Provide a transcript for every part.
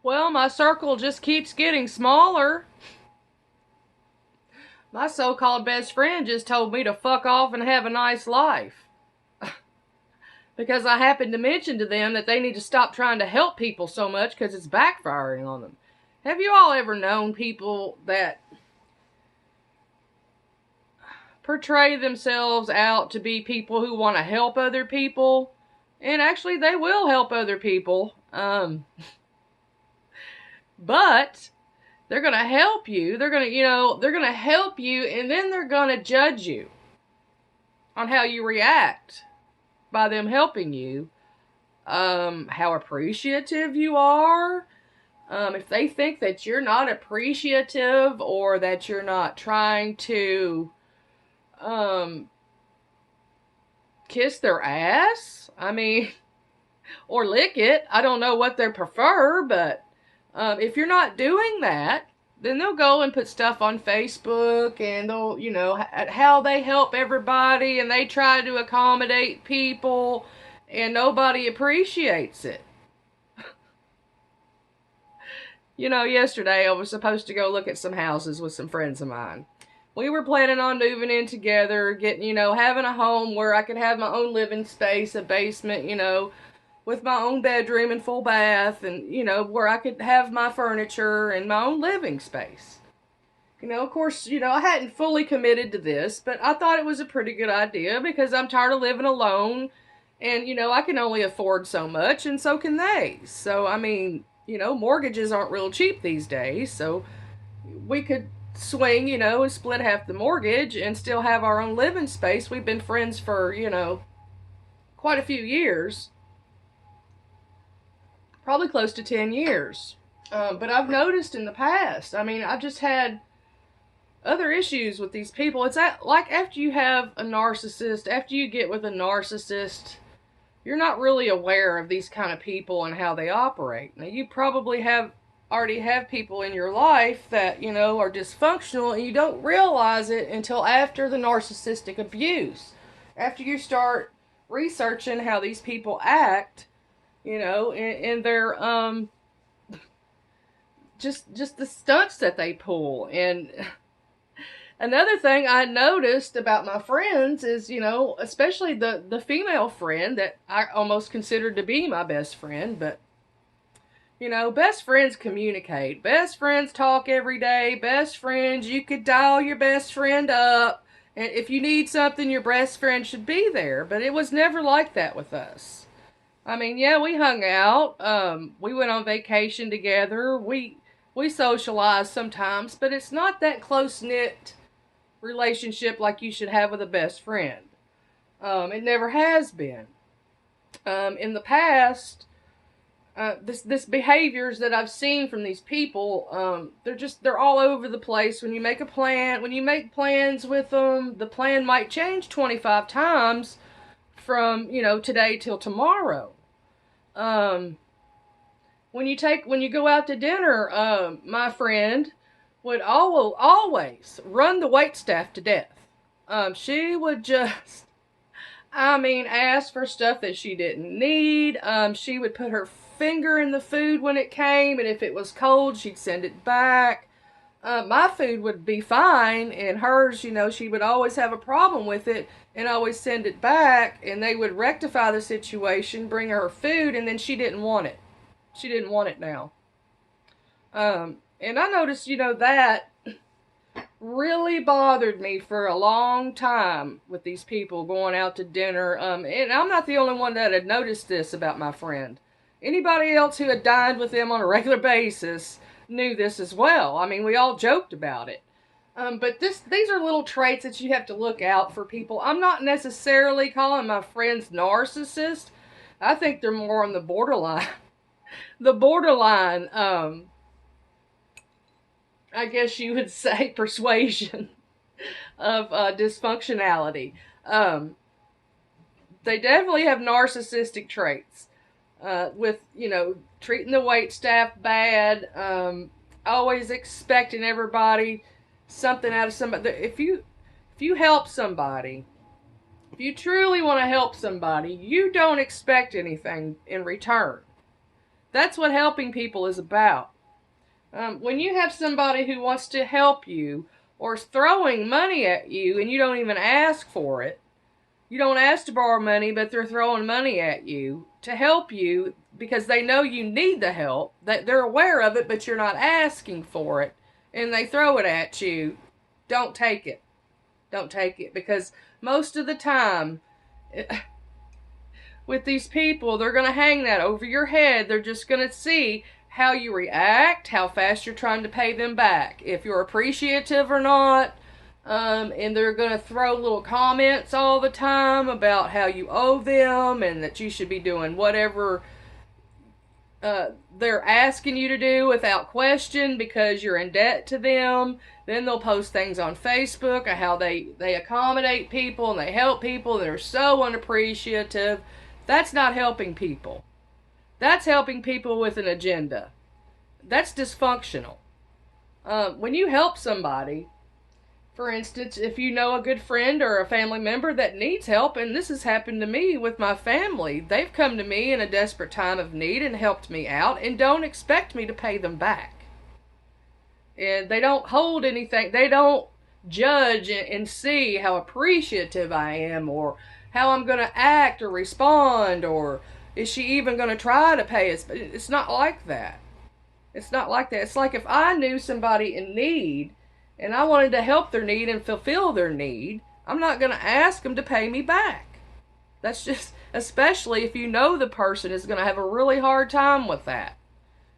Well, my circle just keeps getting smaller. My so-called best friend just told me to fuck off and have a nice life. Because I happened to mention to them that they need to stop trying to help people so much because it's backfiring on them. Have you all ever known people that portray themselves out to be people who want to help other people? And actually, they will help other people. But they're going to help you. They're going to, they're going to help you, and then they're going to judge you on how you react by them helping you. How appreciative you are. If they think that you're not appreciative or that you're not trying to kiss their ass, I mean, or lick it. I don't know what they prefer, but if you're not doing that, then they'll go and put stuff on Facebook and they'll, how they help everybody and they try to accommodate people and nobody appreciates it. Yesterday I was supposed to go look at some houses with some friends of mine. We were planning on moving in together, getting, having a home where I could have my own living space, a basement, with my own bedroom and full bath, and, where I could have my furniture and my own living space. Of course, I hadn't fully committed to this, but I thought it was a pretty good idea because I'm tired of living alone and, I can only afford so much and so can they. So, I mean, mortgages aren't real cheap these days, so we could swing, and split half the mortgage and still have our own living space. We've been friends for, quite a few years. Probably close to 10 years. But I've noticed in the past, I mean, I've just had other issues with these people. It's like after you have a narcissist, after you get with a narcissist, you're not really aware of these kind of people and how they operate. Now, you probably already have people in your life that, are dysfunctional and you don't realize it until after the narcissistic abuse. After you start researching how these people act, and their just the stunts that they pull. And another thing I noticed about my friends is, especially the female friend that I almost considered to be my best friend, but best friends communicate. Best friends talk every day. Best friends, you could dial your best friend up. And if you need something, your best friend should be there. But it was never like that with us. I mean, yeah, we hung out. We went on vacation together. We socialized sometimes. But it's not that close-knit relationship like you should have with a best friend. It never has been. In the past, this behaviors that I've seen from these people, they're all over the place. When you make plans with them, the plan might change 25 times from, today till tomorrow. When you go out to dinner, my friend would always run the waitstaff to death. She would just, ask for stuff that she didn't need. She would put her finger in the food when it came, and if it was cold, she'd send it back. My food would be fine, and hers, she would always have a problem with it and always send it back, and they would rectify the situation, bring her food, and then she didn't want it. She didn't want it now. And I noticed, that really bothered me for a long time with these people going out to dinner. And I'm not the only one that had noticed this about my friend. Anybody else who had dined with them on a regular basis knew this as well. I mean, we all joked about it. But these are little traits that you have to look out for people. I'm not necessarily calling my friends narcissists. I think they're more on the borderline. The borderline, I guess you would say, persuasion of dysfunctionality. They definitely have narcissistic traits. With, treating the waitstaff bad, always expecting everybody something out of somebody. If you help somebody, if you truly want to help somebody, you don't expect anything in return. That's what helping people is about. When you have somebody who wants to help you or is throwing money at you and you don't even ask for it, you don't ask to borrow money, but they're throwing money at you to help you because they know you need the help, that they're aware of it, but you're not asking for it, and they throw it at you. Don't take it. Don't take it, because most of the time, with these people, they're going to hang that over your head. They're just going to see how you react, how fast you're trying to pay them back, if you're appreciative or not. And they're going to throw little comments all the time about how you owe them and that you should be doing whatever they're asking you to do without question because you're in debt to them. Then they'll post things on Facebook of how they accommodate people and they help people that are so unappreciative. That's not helping people. That's helping people with an agenda. That's dysfunctional. When you help somebody, for instance, if you know a good friend or a family member that needs help, and this has happened to me with my family, they've come to me in a desperate time of need and helped me out and don't expect me to pay them back. And they don't hold anything. They don't judge and see how appreciative I am or how I'm going to act or respond, or is she even going to try to pay us? It's not like that. It's not like that. It's like if I knew somebody in need and I wanted to help their need and fulfill their need, I'm not going to ask them to pay me back. That's just, especially if you know the person is going to have a really hard time with that.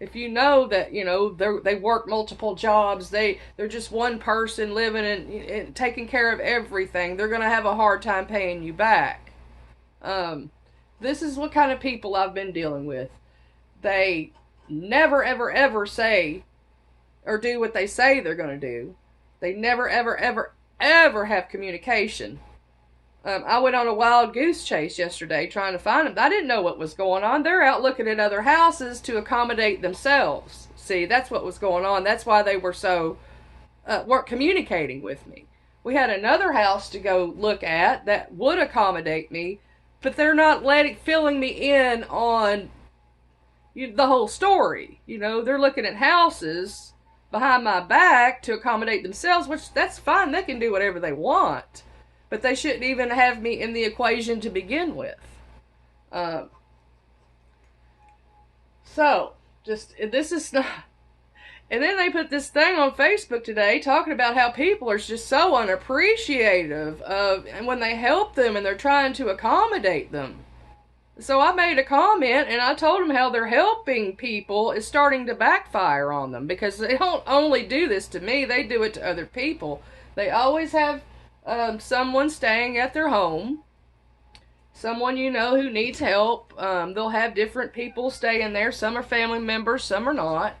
If you know that, they work multiple jobs, they're just one person living and taking care of everything, they're going to have a hard time paying you back. This is what kind of people I've been dealing with. They never, ever, ever say or do what they say they're going to do. They never, ever, ever, ever have communication. I went on a wild goose chase yesterday trying to find them. I didn't know what was going on. They're out looking at other houses to accommodate themselves. See, that's what was going on. That's why they were weren't communicating with me. We had another house to go look at that would accommodate me, but they're not filling me in on the whole story. They're looking at houses behind my back to accommodate themselves, which that's fine. They can do whatever they want. But they shouldn't even have me in the equation to begin with. This is not... And then they put this thing on Facebook today talking about how people are just so unappreciative and when they help them and they're trying to accommodate them. So I made a comment and I told them how they're helping people is starting to backfire on them, because they don't only do this to me, they do it to other people. They always have someone staying at their home, someone who needs help. They'll have different people staying there. Some are family members, some are not.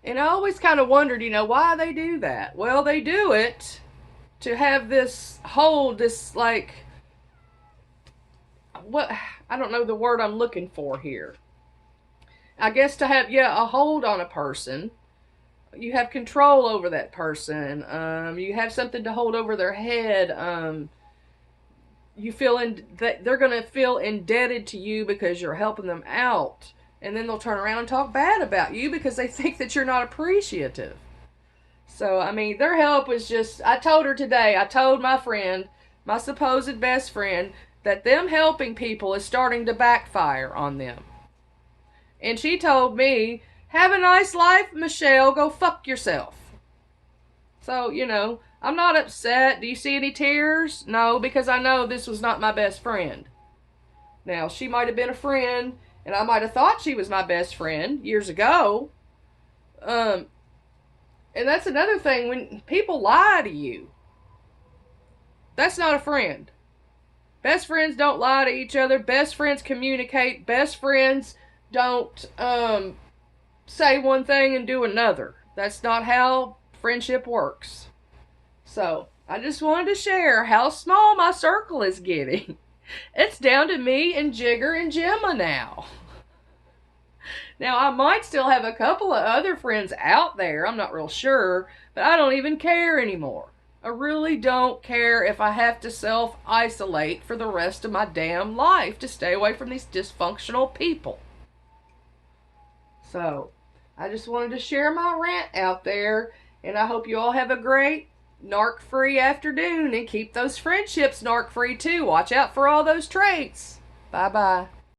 And I always kind of wondered, why they do that. Well, they do it to have I don't know the word I'm looking for here. I guess to have, a hold on a person. You have control over that person. You have something to hold over their head. You feel that they're going to feel indebted to you because you're helping them out. And then they'll turn around and talk bad about you because they think that you're not appreciative. So, their help was just... I told my friend, my supposed best friend, that them helping people is starting to backfire on them. And she told me, have a nice life, Michelle. Go fuck yourself. So, I'm not upset. Do you see any tears? No, because I know this was not my best friend. Now, she might have been a friend, and I might have thought she was my best friend years ago. And that's another thing. When people lie to you, that's not a friend. Best friends don't lie to each other. Best friends communicate. Best friends don't say one thing and do another. That's not how friendship works. So, I just wanted to share how small my circle is getting. It's down to me and Jigger and Gemma now. Now, I might still have a couple of other friends out there. I'm not real sure. But I don't even care anymore. I really don't care if I have to self-isolate for the rest of my damn life to stay away from these dysfunctional people. So, I just wanted to share my rant out there, and I hope you all have a great narc-free afternoon, and keep those friendships narc-free too. Watch out for all those traits. Bye-bye.